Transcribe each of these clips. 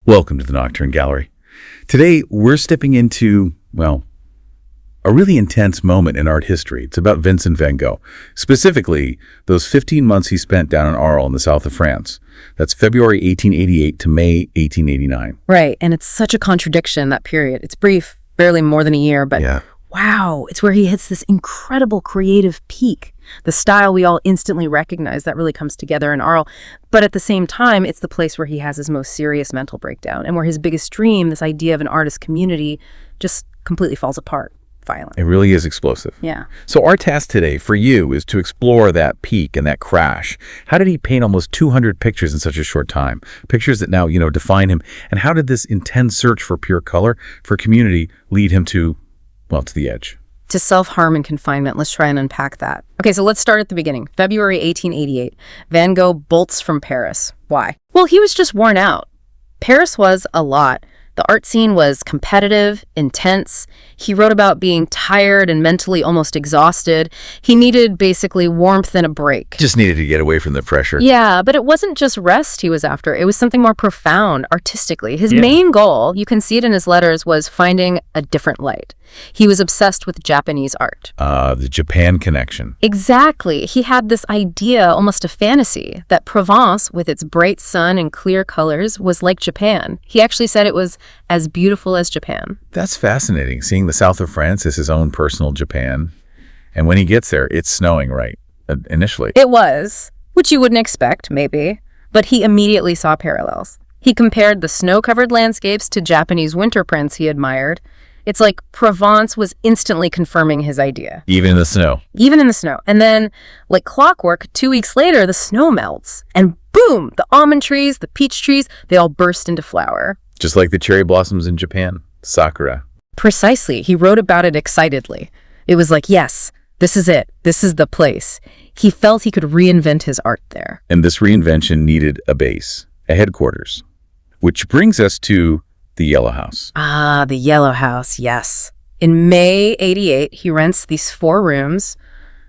Welcome to the Nocturne Gallery. Today, we're stepping into, well, a really intense moment in art history. It's about Vincent van Gogh, specifically those 15 months he spent down in Arles in the south of France. That's February 1888 to May 1889. Right, and it's such a contradiction, that period. It's brief, barely more than a year, but wow, it's where he hits this incredible creative peak. The style we all instantly recognize that really comes together in Arles. But at the same time, it's the place where he has his most serious mental breakdown and where his biggest dream, this idea of an artist community, just completely falls apart violently. It really is explosive. Yeah. So our task today for you is to explore that peak and that crash. How did he paint almost 200 pictures in such a short time? Pictures that now, define him. And how did this intense search for pure color, for community, lead him to the edge? To self-harm and confinement. Let's try and unpack that. Okay, so let's start at the beginning. February 1888. Van Gogh bolts from Paris. Why? Well, he was just worn out. Paris was a lot. The art scene was competitive, intense. He wrote about being tired and mentally almost exhausted. He needed basically warmth and a break. Just needed to get away from the pressure. Yeah, but it wasn't just rest he was after. It was something more profound artistically. His main goal, you can see it in his letters, was finding a different light. He was obsessed with Japanese art. The Japan connection. Exactly. He had this idea, almost a fantasy, that Provence, with its bright sun and clear colors, was like Japan. He actually said it was as beautiful as Japan. That's fascinating, seeing the south of France as his own personal Japan. And when he gets there, it's snowing, right? Initially. It was, which you wouldn't expect, maybe. But he immediately saw parallels. He compared the snow-covered landscapes to Japanese winter prints he admired. It's like Provence was instantly confirming his idea. Even in the snow. Even in the snow. And then, like clockwork, 2 weeks later, the snow melts. And boom, the almond trees, the peach trees, they all burst into flower. Just like the cherry blossoms in Japan. Sakura. Precisely. He wrote about it excitedly. It was like, yes, this is it. This is the place. He felt he could reinvent his art there. And this reinvention needed a base, a headquarters. Which brings us to the Yellow House. Ah, the Yellow House, yes. In May 88, he rents these 4 rooms,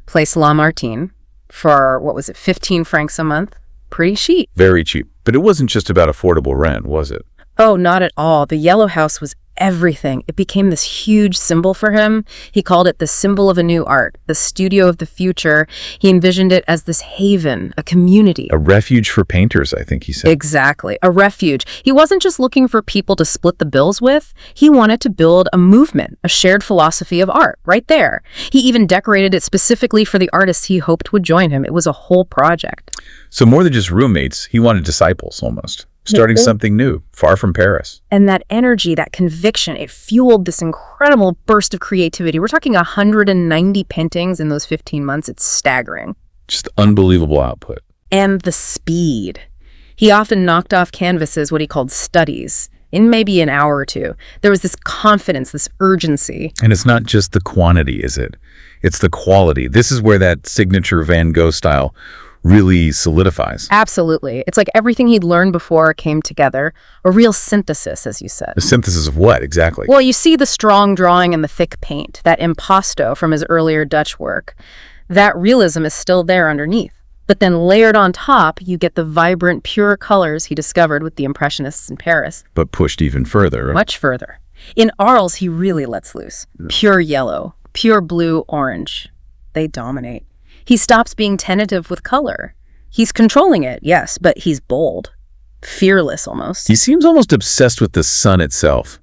Place Lamartine, for, 15 francs a month? Pretty cheap. Very cheap. But it wasn't just about affordable rent, was it? Oh, not at all. The Yellow House was everything. It became this huge symbol for him. He called it the symbol of a new art, the studio of the future. He envisioned it as this haven, a community. A refuge for painters, I think he said. Exactly, a refuge. He wasn't just looking for people to split the bills with. He wanted to build a movement, a shared philosophy of art, right there. He even decorated it specifically for the artists he hoped would join him. It was a whole project. So more than just roommates, he wanted disciples almost. Starting something new, far from Paris. And that energy, that conviction, it fueled this incredible burst of creativity. We're talking 190 paintings in those 15 months. It's staggering. Just unbelievable output. And the speed. He often knocked off canvases, what he called studies, in maybe an hour or two. There was this confidence, this urgency. And it's not just the quantity, is it? It's the quality. This is where that signature Van Gogh style really solidifies. Absolutely. It's like everything he'd learned before came together. A real synthesis, as you said. A synthesis of what, exactly? Well, you see the strong drawing and the thick paint, that impasto from his earlier Dutch work. That realism is still there underneath. But then layered on top, you get the vibrant, pure colors he discovered with the Impressionists in Paris. But pushed even further. Much further. In Arles, he really lets loose. Pure yellow, pure blue, orange. They dominate. He stops being tentative with color. He's controlling it, yes, but he's bold. Fearless, almost. He seems almost obsessed with the sun itself.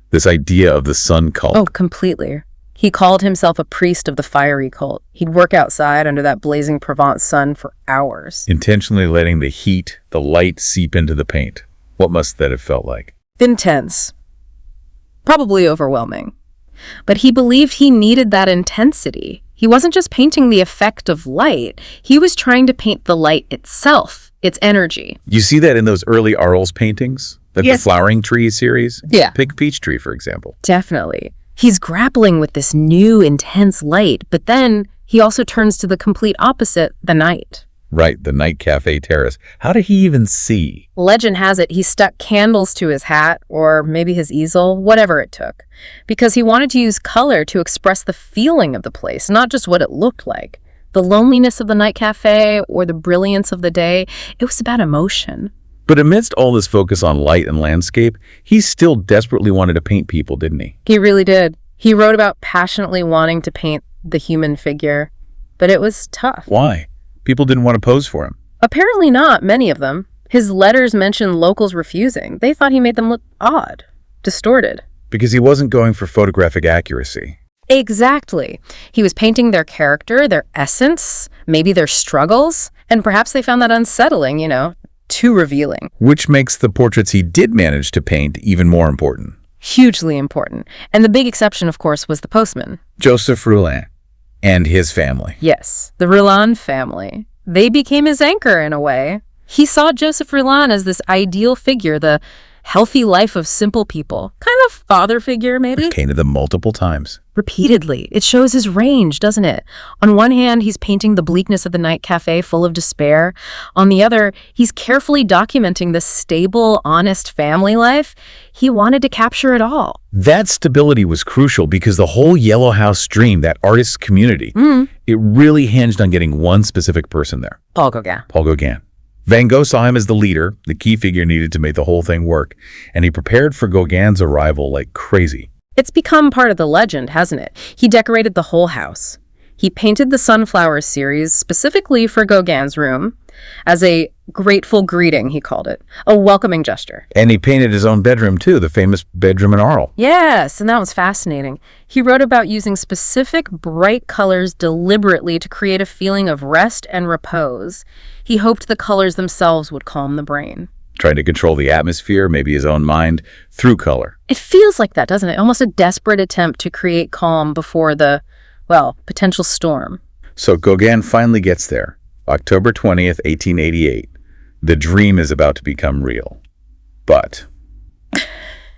This idea of the sun cult. Oh, completely. He called himself a priest of the fiery cult. He'd work outside under that blazing Provence sun for hours. Intentionally letting the heat, the light seep into the paint. What must that have felt like? Intense. Probably overwhelming. But he believed he needed that intensity. He wasn't just painting the effect of light. He was trying to paint the light itself, its energy. You see that in those early Arles paintings? Like the Flowering Tree series? Yeah. Pink Peach Tree, for example. Definitely. He's grappling with this new, intense light, but then he also turns to the complete opposite, the night. Right, the night cafe terrace. How did he even see? Legend has it he stuck candles to his hat, or maybe his easel, whatever it took, because he wanted to use color to express the feeling of the place, not just what it looked like. The loneliness of the night cafe or the brilliance of the day, it was about emotion. But amidst all this focus on light and landscape, he still desperately wanted to paint people, didn't he? He really did. He wrote about passionately wanting to paint the human figure, but it was tough. Why? People didn't want to pose for him. Apparently not, many of them. His letters mentioned locals refusing. They thought he made them look odd, distorted. Because he wasn't going for photographic accuracy. Exactly. He was painting their character, their essence, maybe their struggles, and perhaps they found that unsettling, too revealing. Which makes the portraits he did manage to paint even more important. Hugely important. And the big exception, of course, was the postman. Joseph Rouland and his family. Yes, the Rouland family. They became his anchor in a way. He saw Joseph Rouland as this ideal figure, the healthy life of simple people. Kind of father figure, maybe? Painted them multiple times. Repeatedly. It shows his range, doesn't it? On one hand, he's painting the bleakness of the night cafe full of despair. On the other, he's carefully documenting the stable, honest family life. He wanted to capture it all. That stability was crucial because the whole Yellow House dream, that artist's community, it really hinged on getting one specific person there. Paul Gauguin. Paul Gauguin. Van Gogh saw him as the leader, the key figure needed to make the whole thing work, and he prepared for Gauguin's arrival like crazy. It's become part of the legend, hasn't it? He decorated the whole house. He painted the Sunflowers series specifically for Gauguin's room as a grateful greeting, he called it, a welcoming gesture. And he painted his own bedroom too, the famous bedroom in Arles. Yes, and that was fascinating. He wrote about using specific bright colors deliberately to create a feeling of rest and repose. He hoped the colors themselves would calm the brain. Trying to control the atmosphere, maybe his own mind, through color. It feels like that, doesn't it? Almost a desperate attempt to create calm before the, potential storm. So Gauguin finally gets there, October 20th, 1888. The dream is about to become real. But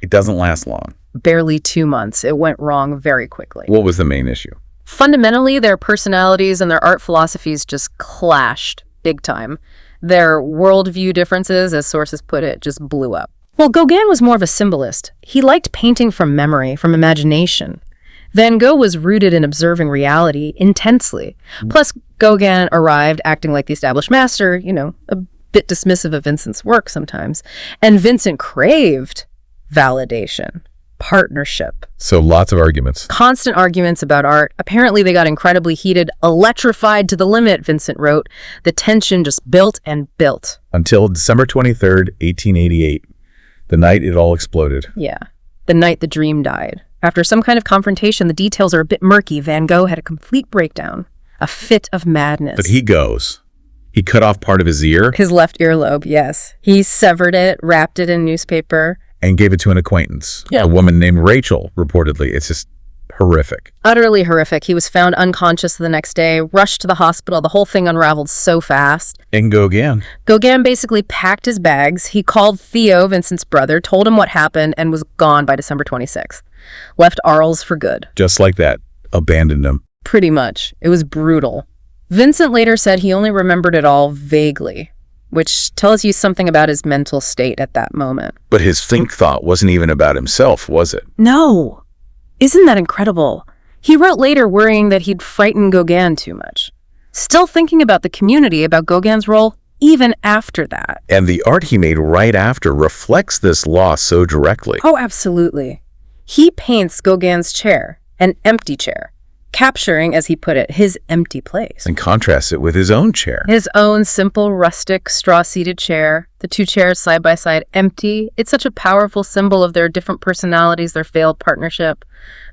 it doesn't last long. Barely 2 months. It went wrong very quickly. What was the main issue? Fundamentally, their personalities and their art philosophies just clashed big time. Their worldview differences, as sources put it, just blew up. Well, Gauguin was more of a symbolist. He liked painting from memory, from imagination. Van Gogh was rooted in observing reality intensely. Plus, Gauguin arrived acting like the established master, a bit dismissive of Vincent's work sometimes. And Vincent craved validation, partnership. So lots of arguments. Constant arguments about art. Apparently, they got incredibly heated, electrified to the limit, Vincent wrote. The tension just built and built. Until December 23rd, 1888, the night it all exploded. Yeah, the night the dream died. After some kind of confrontation, the details are a bit murky. Van Gogh had a complete breakdown, a fit of madness. But he goes. He cut off part of his ear. His left earlobe, yes. He severed it, wrapped it in newspaper. And gave it to an acquaintance. Yeah. A woman named Rachel, reportedly. It's just horrific. Utterly horrific. He was found unconscious the next day, rushed to the hospital. The whole thing unraveled so fast. And Gauguin. Gauguin basically packed his bags. He called Theo, Vincent's brother, told him what happened, and was gone by December 26th. Left Arles for good. Just like that. Abandoned him. Pretty much. It was brutal. Vincent later said he only remembered it all vaguely, which tells you something about his mental state at that moment. But his thought wasn't even about himself, was it? No. Isn't that incredible? He wrote later worrying that he'd frightened Gauguin too much. Still thinking about the community, about Gauguin's role, even after that. And the art he made right after reflects this loss so directly. Oh, absolutely. He paints Gauguin's chair, an empty chair, capturing, as he put it, his empty place. And contrasts it with his own chair. His own simple, rustic, straw-seated chair, the two chairs side by side, empty. It's such a powerful symbol of their different personalities, their failed partnership,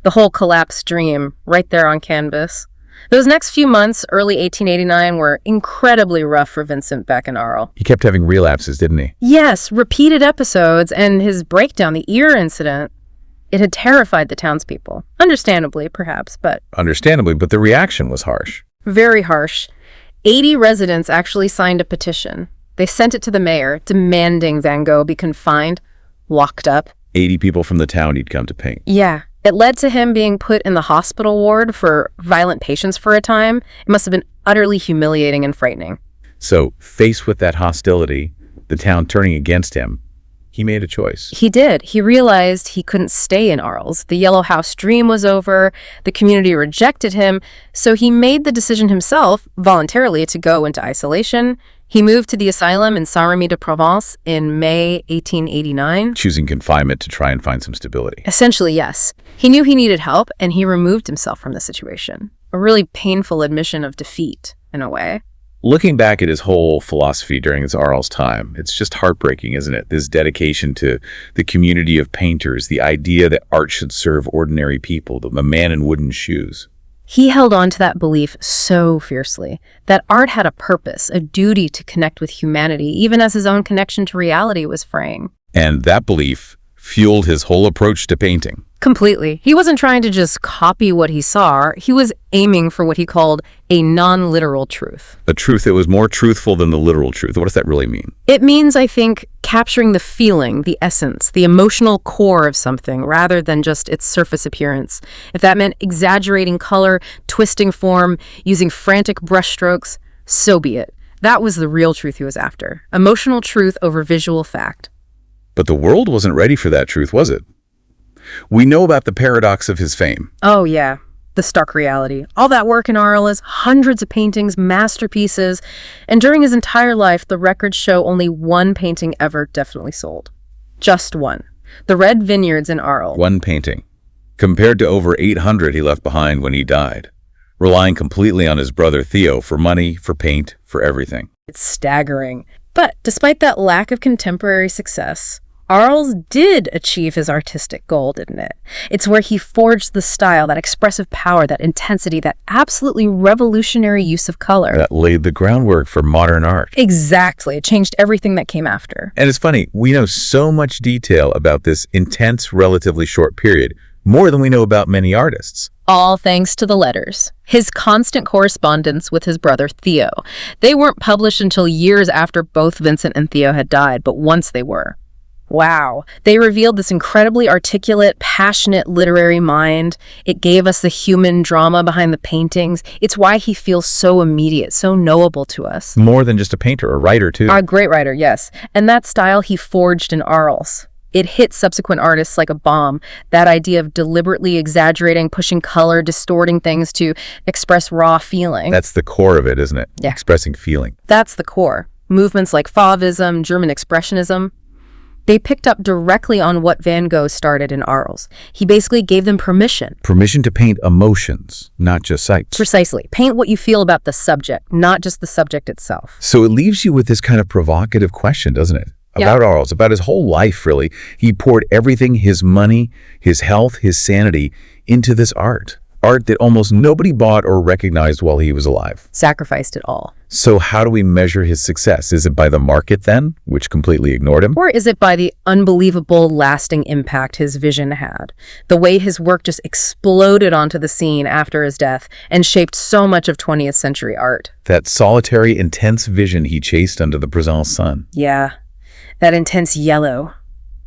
the whole collapsed dream, right there on canvas. Those next few months, early 1889, were incredibly rough for Vincent back in Arles. He kept having relapses, didn't he? Yes, repeated episodes, and his breakdown, the ear incident, it had terrified the townspeople. Understandably, perhaps, but... Understandably, but the reaction was harsh. Very harsh. 80 residents actually signed a petition. They sent it to the mayor, demanding Van Gogh be confined, locked up. 80 people from the town he'd come to paint. Yeah. It led to him being put in the hospital ward for violent patients for a time. It must have been utterly humiliating and frightening. So, faced with that hostility, the town turning against him, he made a choice. He did. He realized he couldn't stay in Arles. The Yellow House dream was over. The community rejected him. So he made the decision himself, voluntarily, to go into isolation. He moved to the asylum in Saint-Rémy-de-Provence in May 1889. Choosing confinement to try and find some stability. Essentially, yes. He knew he needed help, and he removed himself from the situation. A really painful admission of defeat, in a way. Looking back at his whole philosophy during his Arles time, it's just heartbreaking, isn't it? This dedication to the community of painters, the idea that art should serve ordinary people, the man in wooden shoes. He held on to that belief so fiercely, that art had a purpose, a duty to connect with humanity, even as his own connection to reality was fraying. And that belief fueled his whole approach to painting. Completely. He wasn't trying to just copy what he saw. He was aiming for what he called a non-literal truth. A truth that was more truthful than the literal truth. What does that really mean? It means, I think, capturing the feeling, the essence, the emotional core of something, rather than just its surface appearance. If that meant exaggerating color, twisting form, using frantic brushstrokes, so be it. That was the real truth he was after. Emotional truth over visual fact. But the world wasn't ready for that truth, was it? We know about the paradox of his fame. Oh, yeah. The stark reality. All that work in Arles, hundreds of paintings, masterpieces, and during his entire life, the records show only one painting ever definitely sold. Just one. The Red Vineyards in Arles. One painting, compared to over 800 he left behind when he died, relying completely on his brother Theo for money, for paint, for everything. It's staggering. But despite that lack of contemporary success, Arles did achieve his artistic goal, didn't it? It's where he forged the style, that expressive power, that intensity, that absolutely revolutionary use of color. That laid the groundwork for modern art. Exactly. It changed everything that came after. And it's funny, we know so much detail about this intense, relatively short period, more than we know about many artists. All thanks to the letters. His constant correspondence with his brother Theo. They weren't published until years after both Vincent and Theo had died, but once they were. Wow. They revealed this incredibly articulate, passionate literary mind. It gave us the human drama behind the paintings. It's why he feels so immediate, so knowable to us. More than just a painter, a writer too. A great writer, yes. And that style he forged in Arles. It hit subsequent artists like a bomb. That idea of deliberately exaggerating, pushing color, distorting things to express raw feeling. That's the core of it, isn't it? Yeah. Expressing feeling. That's the core. Movements like Fauvism, German Expressionism, they picked up directly on what Van Gogh started in Arles. He basically gave them permission. Permission to paint emotions, not just sights. Precisely. Paint what you feel about the subject, not just the subject itself. So it leaves you with this kind of provocative question, doesn't it? About Arles, about his whole life, really. He poured everything, his money, his health, his sanity, into this art. Art that almost nobody bought or recognized while he was alive. Sacrificed it all. So how do we measure his success? Is it by the market then, which completely ignored him? Or is it by the unbelievable lasting impact his vision had? The way his work just exploded onto the scene after his death and shaped so much of 20th century art. That solitary, intense vision he chased under the Provence sun. Yeah, that intense yellow.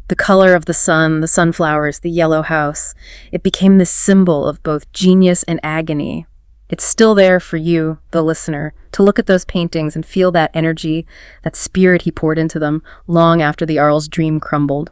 The color of the sun, the sunflowers, the yellow house. It became this symbol of both genius and agony. It's still there for you, the listener, to look at those paintings and feel that energy, that spirit he poured into them long after the Arles dream crumbled.